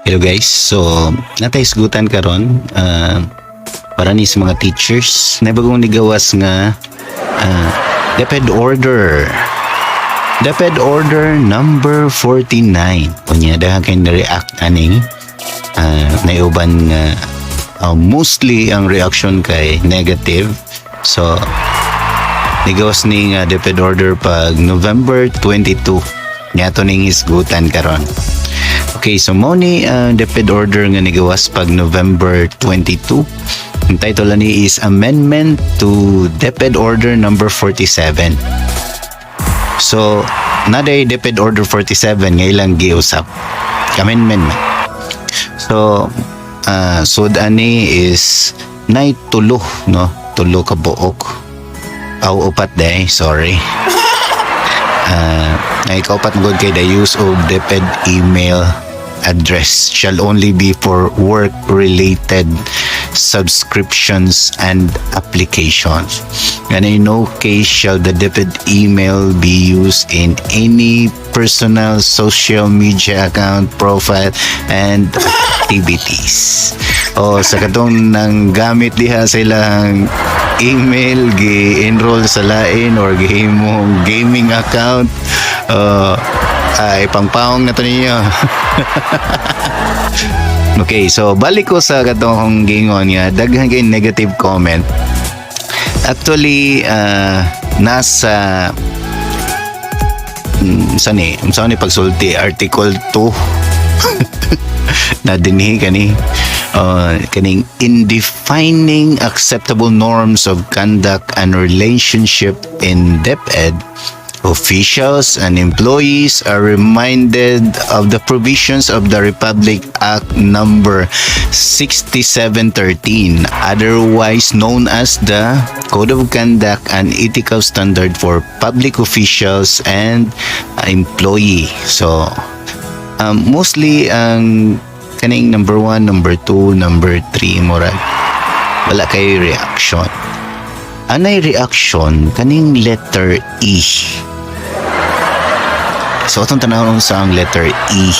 Hello guys, so nataisgutan karon para ni sa mga teachers na bagong nigawas nga DepEd Order. DepEd Order number 49. Kunya dahan kay na-react aning naiuban nga mostly ang reaction kay negative. So nigawas ni DepEd Order pag November 22. Nyato ning isgutan karon. Okay, so mo ni DepEd Order nga nigawas pag November 22. Ang title ni is Amendment to DepEd Order number 47. So, naday DepEd Order 47 nga ilang giusap. Amendment. So, sud ani is nay tulo, no? Tulo ka buok. Aw upat day, sorry. Ay kaupat mo kay the use of DepEd email address shall only be for work-related subscriptions and applications. And in no case shall the DepEd email be used in any personal social media account, profile, and activities. O sa katong nang gamit diha sa ilang email, gi-enroll sa lain or gihimong gaming account, ay pangpaong na to ninyo. Okay, so balik ko sa katong gingon nga daghan kay negative comment. Actually nasa saan ni pagsulti article 2 na dinhi kaning in defining acceptable norms of conduct and relationship in DepEd, officials and employees are reminded of the provisions of the Republic Act number 6713, otherwise known as the Code of Conduct and Ethical Standard for Public Officials and Employee. So, mostly ang kaning number 1, number 2, number 3 murag wala kay reaction. Anay reaction kaning letter E. So atong tanawon sa ang letter E.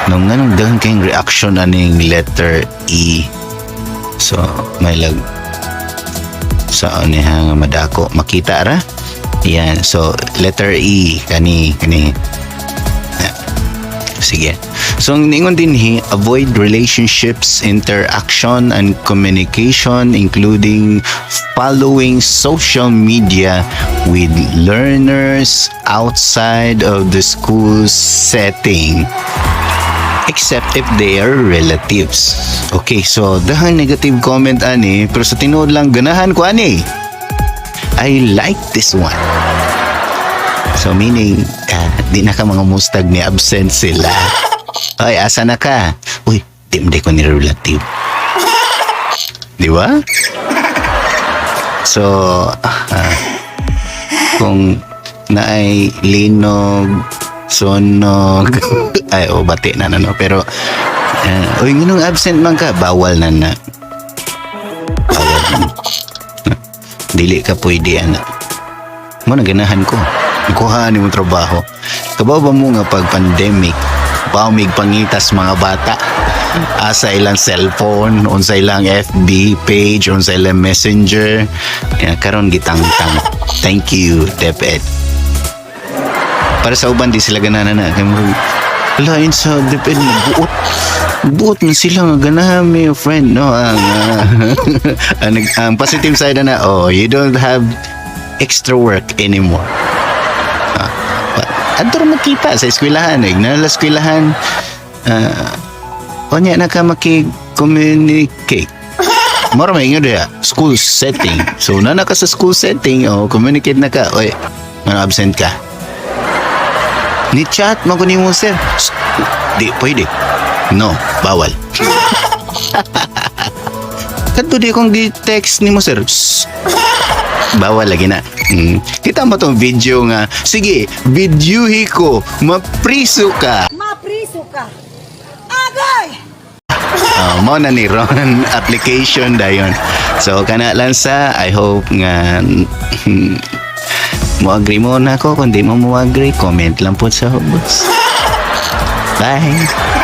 Nung ganun dahan kayong reaction aning letter E. So may lag sa nga madako makita ra. Yan. So letter E kani. Sige. So ningon dinhi, avoid relationships, interaction and communication including following social media with learners outside of the school setting except if they are relatives. Okay, so dahan negative comment ani pero sa tinuod lang ganahan ko ani. I like this one. So meaning di na ka mga mustag ni absent sila. Ay, asa na ka? Uy, di ko ni relative. Di ba? So, kung naay linog, sonog, ay, bati na no. Pero, uy, nginong absent man ka, bawal na na. Bawal na. Dili ka pwede, anak. Mo naganahan ko. Kuhaan mo trabaho. Kabaw ba mo nga pag pandemic, paumig pangitas mga bata sa ilang cellphone, unsa ilang FB page, unsa ilang messenger. Karon gitangtang. Thank you, DepEd. Para sa uban di sila ganahan na. Lain sa DepEd buot na sila nga ganahan may friend, no? Ang positive side na you don't have extra work anymore. Adto makita sa eskwelahan, nala eskwelahan. Onya na ka maki-communicate. Moro may ingon dia, school setting. So nana ka sa school setting, communicate na ka. Oy, absent ka. Ni chat mo ko nimo sir. Di pwede. No, bawal. Kadto di kong di-text nimo sir. Bawal lagi na. Kita mo tong video nga. Sige, videohi ko. Mapriso ka. Agay! Mo na ni Ron application dayon. So kana lang sa I hope nga mo agree mo na ako. Kung di mo agree, comment lang po sa hubos. Bye!